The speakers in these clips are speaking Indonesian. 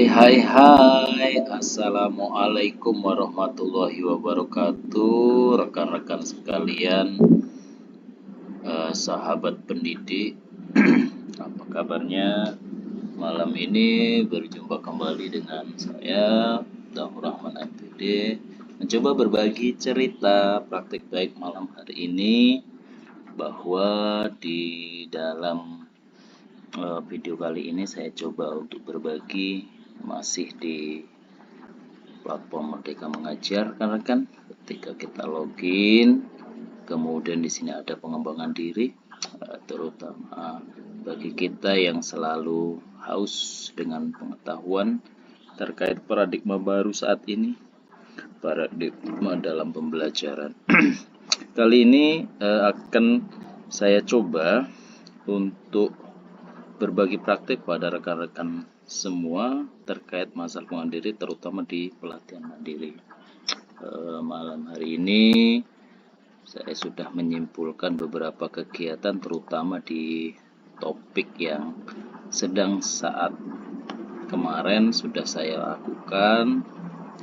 Hai, Assalamualaikum warahmatullahi wabarakatuh, rekan-rekan sekalian, sahabat pendidik. Apa kabarnya? Malam ini berjumpa kembali dengan saya, Daur Rahman MPD, mencoba berbagi cerita praktik baik malam hari ini, bahwa di dalam video kali ini saya coba untuk berbagi masih di platform Merdeka Mengajar, karena kan ketika kita login, kemudian di sini ada pengembangan diri, terutama bagi kita yang selalu haus dengan pengetahuan terkait paradigma baru saat ini, paradigma dalam pembelajaran. Kali ini akan saya coba untuk berbagi praktik pada rekan-rekan semua terkait masalah pengembangan diri, terutama di pelatihan mandiri. Malam hari ini saya sudah menyimpulkan beberapa kegiatan, terutama di topik yang sedang saat kemarin sudah saya lakukan,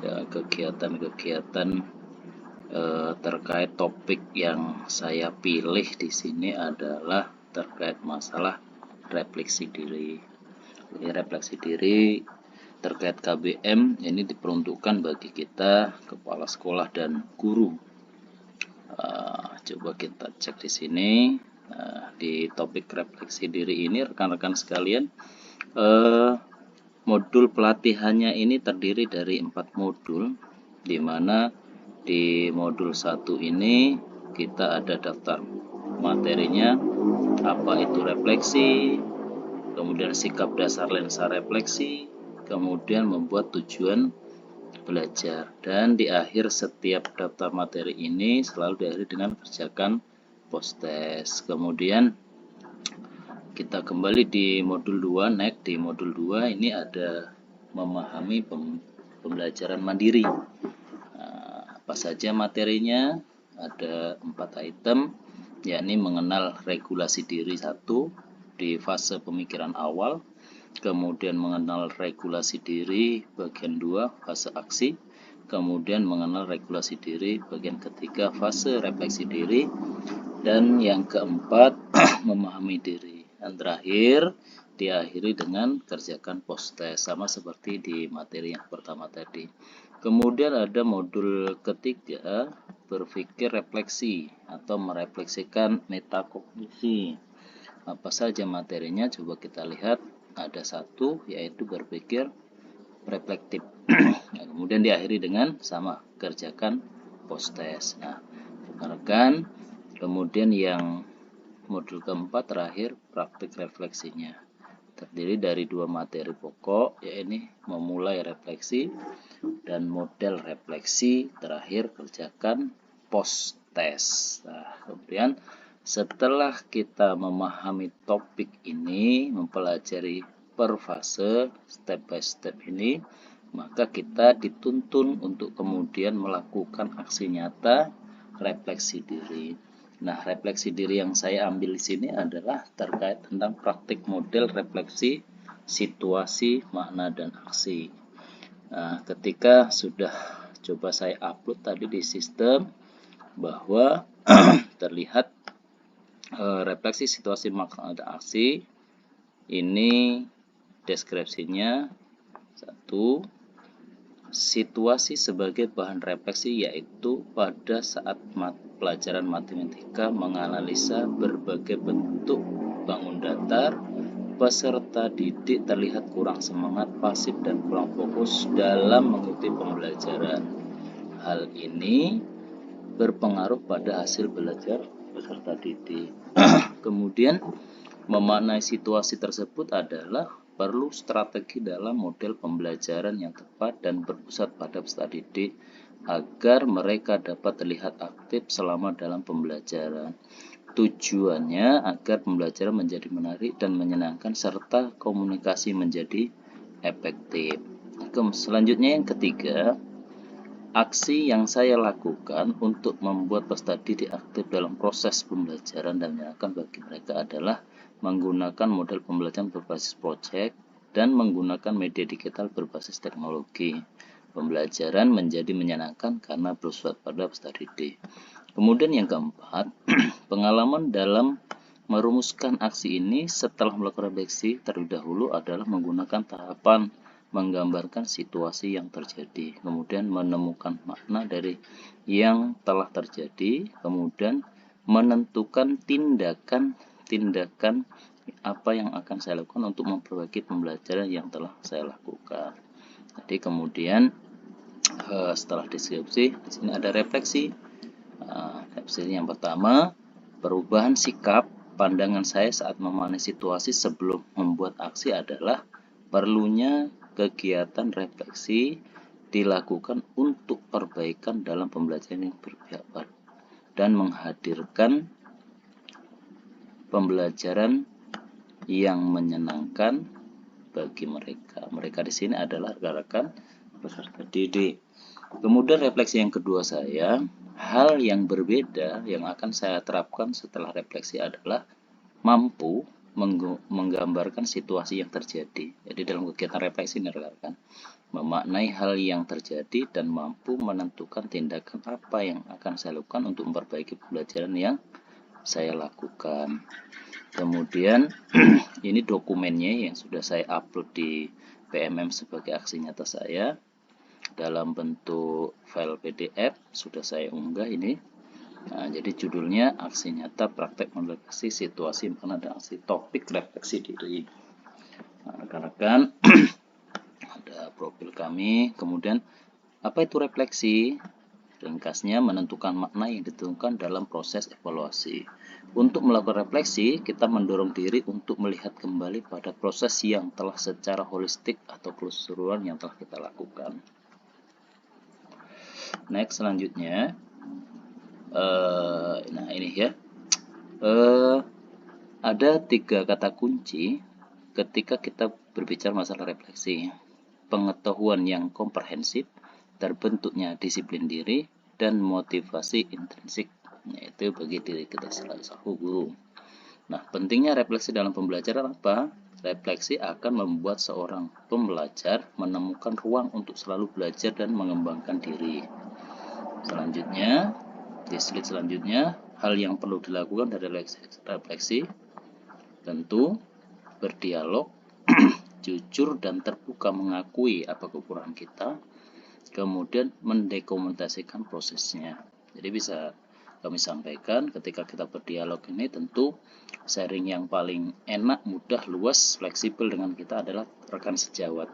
ya, kegiatan-kegiatan terkait topik yang saya pilih di sini adalah terkait masalah refleksi diri. Refleksi diri terkait KBM ini diperuntukkan bagi kita, kepala sekolah dan guru. Coba kita cek di sini. Di topik refleksi diri ini, rekan-rekan sekalian, modul pelatihannya ini terdiri dari 4 modul, di mana di modul 1 ini kita ada daftar materinya, apa itu refleksi, kemudian sikap dasar lensa refleksi, kemudian membuat tujuan belajar, dan di akhir setiap daftar materi ini selalu diakhiri dengan kerjakan post test. Kemudian kita kembali di modul 2, next di modul 2 ini ada memahami pembelajaran mandiri. Apa saja materinya? Ada 4 item, yakni mengenal regulasi diri 1 di fase pemikiran awal, kemudian mengenal regulasi diri bagian 2 fase aksi, kemudian mengenal regulasi diri bagian ketiga fase refleksi diri, dan yang keempat memahami diri. Dan terakhir diakhiri dengan kerjakan post test, sama seperti di materi yang pertama tadi. Kemudian ada modul ketiga, berpikir refleksi atau merefleksikan metakognisi. Apa saja materinya? Coba kita lihat. Ada 1, yaitu berpikir reflektif. Nah, kemudian diakhiri dengan sama, kerjakan post test. Nah, rekan-rekan, kemudian yang modul keempat terakhir, praktik refleksinya, terdiri dari 2 materi pokok, yaitu memulai refleksi dan model refleksi, terakhir kerjakan post test. Nah, kemudian setelah kita memahami topik ini, mempelajari per fase, step by step ini, maka kita dituntun untuk kemudian melakukan aksi nyata refleksi diri. Nah, refleksi diri yang saya ambil di sini adalah terkait tentang praktik model refleksi situasi, makna, dan aksi. Nah, ketika sudah coba saya upload tadi di sistem, bahwa terlihat refleksi situasi, makna, dan aksi ini deskripsinya 1. Situasi sebagai bahan refleksi, yaitu pada saat pelajaran matematika menganalisa berbagai bentuk bangun datar, peserta didik terlihat kurang semangat, pasif, dan kurang fokus dalam mengikuti pembelajaran. Hal ini berpengaruh pada hasil belajar peserta didik. Kemudian memaknai situasi tersebut adalah perlu strategi dalam model pembelajaran yang tepat dan berpusat pada peserta didik agar mereka dapat terlihat aktif selama dalam pembelajaran. Tujuannya agar pembelajaran menjadi menarik dan menyenangkan serta komunikasi menjadi efektif. Selanjutnya yang ketiga, aksi yang saya lakukan untuk membuat peserta didik aktif dalam proses pembelajaran dan menyenangkan bagi mereka adalah menggunakan model pembelajaran berbasis proyek dan menggunakan media digital berbasis teknologi. Pembelajaran menjadi menyenangkan karena bersumber pada study day. Kemudian yang keempat, pengalaman dalam merumuskan aksi ini setelah melakukan refleksi terlebih dahulu adalah menggunakan tahapan menggambarkan situasi yang terjadi, kemudian menemukan makna dari yang telah terjadi, kemudian menentukan tindakan apa yang akan saya lakukan untuk memperbaiki pembelajaran yang telah saya lakukan. Jadi kemudian setelah deskripsi, di sini ada refleksi. Refleksi yang pertama, perubahan sikap pandangan saya saat memahami situasi sebelum membuat aksi adalah perlunya kegiatan refleksi dilakukan untuk perbaikan dalam pembelajaran yang berpihak dan menghadirkan pembelajaran yang menyenangkan bagi mereka. Mereka di sini adalah rekan-rekan peserta didik. Kemudian refleksi yang kedua saya, hal yang berbeda yang akan saya terapkan setelah refleksi adalah mampu menggambarkan situasi yang terjadi. Jadi dalam kegiatan refleksi ini rekan-rekan memaknai hal yang terjadi dan mampu menentukan tindakan apa yang akan saya lakukan untuk memperbaiki pembelajaran yang saya lakukan. Kemudian ini dokumennya yang sudah saya upload di PMM sebagai aksi nyata saya dalam bentuk file PDF, sudah saya unggah ini. Nah, jadi judulnya aksi nyata praktek merefleksi situasi makna dan aksi topik refleksi diri. Nah, rekan-rekan ada profil kami. Kemudian apa itu refleksi? Ringkasnya menentukan makna yang ditentukan dalam proses evaluasi. Untuk melakukan refleksi, kita mendorong diri untuk melihat kembali pada proses yang telah secara holistik atau keseluruhan yang telah kita lakukan. Next, selanjutnya, nah ini ya, ada 3 kata kunci ketika kita berbicara masalah refleksi. Pengetahuan yang komprehensif, terbentuknya disiplin diri, dan motivasi intrinsik, yaitu bagi diri kita selaku guru. Nah, pentingnya refleksi dalam pembelajaran apa? Refleksi akan membuat seorang pembelajar menemukan ruang untuk selalu belajar dan mengembangkan diri. Selanjutnya, di slide selanjutnya, hal yang perlu dilakukan dari refleksi tentu berdialog, jujur dan terbuka mengakui apa kekurangan kita, kemudian mendokumentasikan prosesnya. Jadi bisa kami sampaikan ketika kita berdialog ini tentu sharing yang paling enak, mudah, luas, fleksibel dengan kita adalah rekan sejawat.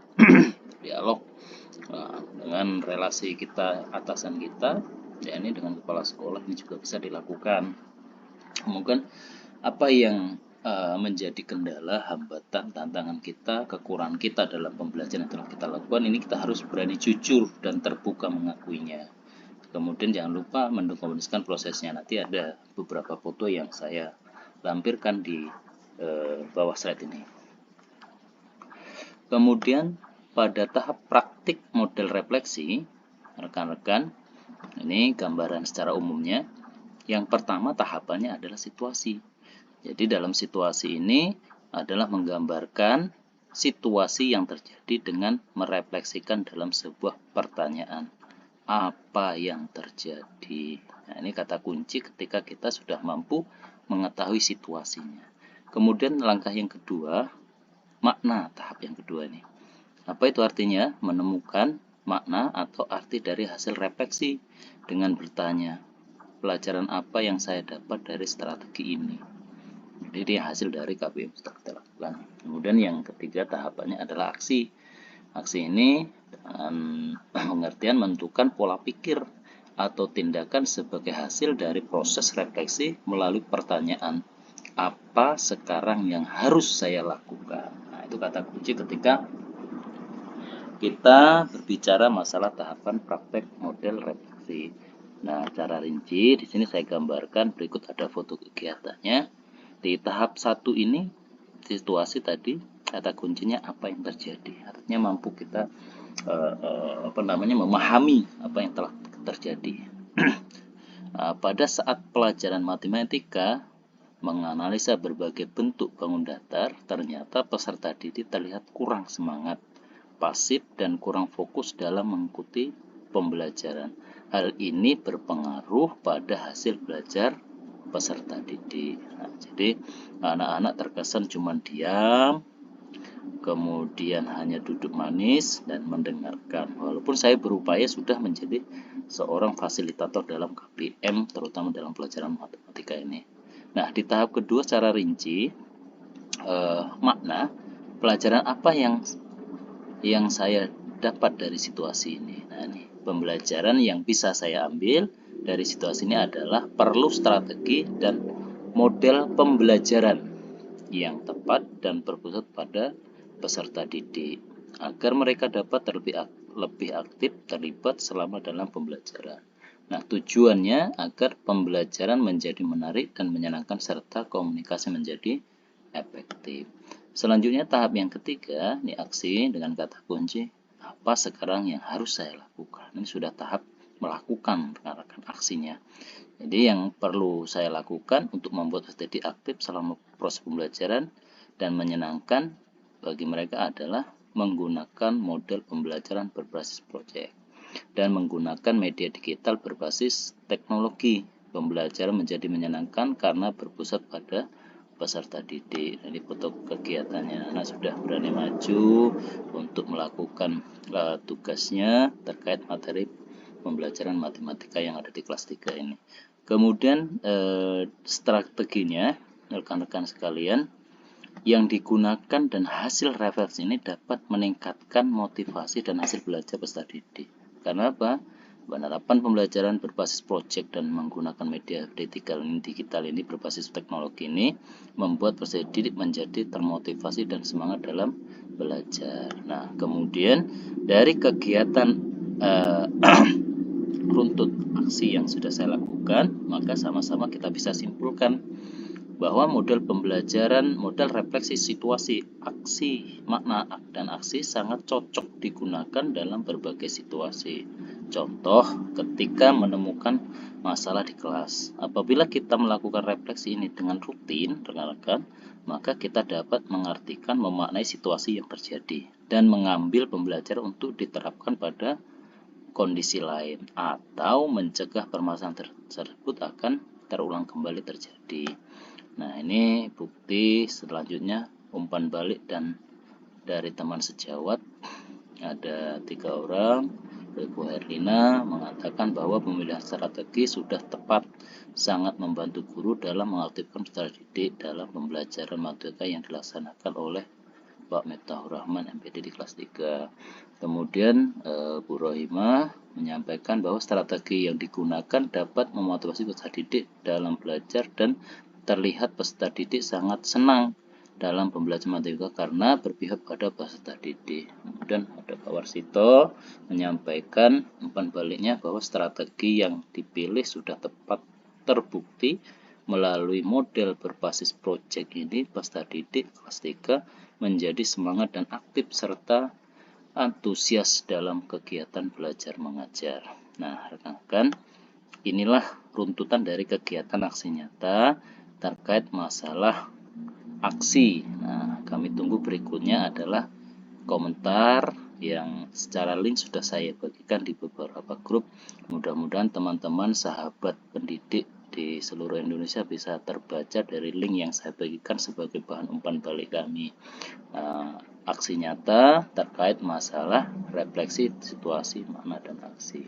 Dialog dengan relasi kita, atasan kita, ya ini dengan kepala sekolah ini juga bisa dilakukan. Mungkin apa yang menjadi kendala, hambatan, tantangan kita, kekurangan kita dalam pembelajaran yang telah kita lakukan, ini kita harus berani jujur dan terbuka mengakuinya. Kemudian jangan lupa mendokumentasikan prosesnya. Nanti ada beberapa foto yang saya lampirkan di bawah slide ini. Kemudian pada tahap praktik model refleksi, rekan-rekan, ini gambaran secara umumnya. Yang pertama tahapannya adalah situasi. Jadi dalam situasi ini adalah menggambarkan situasi yang terjadi dengan merefleksikan dalam sebuah pertanyaan. Apa yang terjadi? Nah, ini kata kunci ketika kita sudah mampu mengetahui situasinya. Kemudian langkah yang kedua, makna tahap yang kedua ini. Apa itu artinya? Menemukan makna atau arti dari hasil refleksi dengan bertanya, pelajaran apa yang saya dapat dari strategi ini? Jadi hasil dari KBM sudah kita lakukan. Kemudian yang ketiga tahapannya adalah aksi. Aksi ini dengan pengertian menentukan pola pikir atau tindakan sebagai hasil dari proses refleksi melalui pertanyaan, apa sekarang yang harus saya lakukan? Nah, itu kata kunci ketika kita berbicara masalah tahapan praktek model refleksi. Nah, cara rinci di sini saya gambarkan, berikut ada foto kegiatannya. Di tahap 1 ini situasi tadi kata kuncinya apa yang terjadi. Artinya mampu kita memahami apa yang telah terjadi. Pada saat pelajaran matematika menganalisa berbagai bentuk bangun datar, ternyata peserta didik terlihat kurang semangat, pasif, dan kurang fokus dalam mengikuti pembelajaran. Hal ini berpengaruh pada hasil belajar peserta didik. Nah, jadi anak-anak terkesan cuma diam, kemudian hanya duduk manis dan mendengarkan. Walaupun saya berupaya sudah menjadi seorang fasilitator dalam KBM, terutama dalam pelajaran matematika ini. Nah, di tahap kedua secara rinci, makna pelajaran apa yang saya dapat dari situasi ini. Nah, ini pembelajaran yang bisa saya ambil dari situasi ini adalah perlu strategi dan model pembelajaran yang tepat dan berpusat pada peserta didik agar mereka dapat lebih aktif terlibat selama dalam pembelajaran. Nah, tujuannya agar pembelajaran menjadi menarik dan menyenangkan serta komunikasi menjadi efektif. Selanjutnya tahap yang ketiga, ini aksi dengan kata kunci, apa sekarang yang harus saya lakukan. Ini sudah tahap melakukan rekan-rekan aksinya. Jadi yang perlu saya lakukan untuk membuat peserta didik aktif selama proses pembelajaran dan menyenangkan bagi mereka adalah menggunakan model pembelajaran berbasis proyek dan menggunakan media digital berbasis teknologi. Pembelajaran menjadi menyenangkan karena berpusat pada peserta didik. Jadi foto kegiatannya, anak sudah berani maju untuk melakukan tugasnya terkait materi pembelajaran matematika yang ada di kelas 3 ini. Kemudian strateginya, rekan-rekan sekalian, yang digunakan dan hasil refleksi ini dapat meningkatkan motivasi dan hasil belajar peserta didik. Karena apa? Penerapan pembelajaran berbasis proyek dan menggunakan media digital ini berbasis teknologi ini membuat peserta didik menjadi termotivasi dan semangat dalam belajar. Nah, kemudian dari kegiatan runtut aksi yang sudah saya lakukan, maka sama-sama kita bisa simpulkan bahwa model pembelajaran, model refleksi situasi, aksi, makna, dan aksi sangat cocok digunakan dalam berbagai situasi. Contoh, ketika menemukan masalah di kelas. Apabila kita melakukan refleksi ini dengan rutin, rekan-rekan, maka kita dapat mengartikan, memaknai situasi yang terjadi dan mengambil pembelajaran untuk diterapkan pada kondisi lain atau mencegah permasalahan tersebut akan terulang kembali terjadi. Nah, ini bukti selanjutnya umpan balik dan dari teman sejawat ada 3 orang. Ibu Herlina mengatakan bahwa pemilihan strategi sudah tepat, sangat membantu guru dalam mengaktifkan peserta didik dalam pembelajaran matematika yang dilaksanakan oleh Pak Miftahur Rahman MPD di kelas 3. Kemudian Bu Rohimah menyampaikan bahwa strategi yang digunakan dapat memotivasi peserta didik dalam belajar dan terlihat peserta didik sangat senang dalam pembelajaran matematika karena berpihak pada peserta didik. Kemudian ada Pak Warsito menyampaikan umpan baliknya bahwa strategi yang dipilih sudah tepat terbukti melalui model berbasis proyek ini peserta didik kelas 3 menjadi semangat dan aktif serta antusias dalam kegiatan belajar mengajar. Nah, rekan-rekan, inilah runtutan dari kegiatan aksi nyata terkait masalah aksi. Nah, kami tunggu berikutnya adalah komentar yang secara link sudah saya bagikan di beberapa grup. Mudah-mudahan teman-teman sahabat pendidik di seluruh Indonesia bisa terbaca dari link yang saya bagikan sebagai bahan umpan balik kami. Aksi nyata terkait masalah refleksi situasi, makna, dan aksi.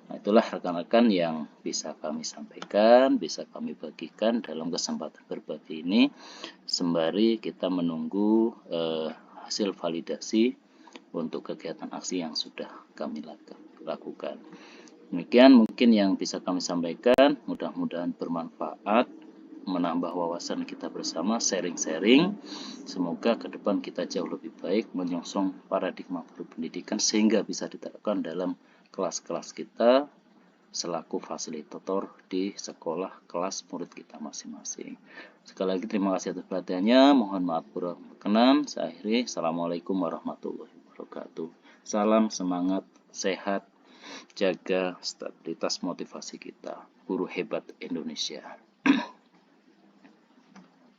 Nah, itulah rekan-rekan yang bisa kami sampaikan, bisa kami bagikan dalam kesempatan berbagi ini, sembari kita menunggu hasil validasi untuk kegiatan aksi yang sudah kami lakukan. Demikian mungkin yang bisa kami sampaikan, mudah-mudahan bermanfaat, menambah wawasan kita bersama, sharing-sharing. Semoga ke depan kita jauh lebih baik menyongsong paradigma baru pendidikan sehingga bisa diterapkan dalam kelas-kelas kita selaku fasilitator di sekolah kelas murid kita masing-masing. Sekali lagi terima kasih atas perhatiannya. Mohon maaf kurang berkenan. Saya akhiri. Assalamualaikum warahmatullahi wabarakatuh. Salam semangat, sehat, jaga stabilitas motivasi kita. Guru hebat Indonesia.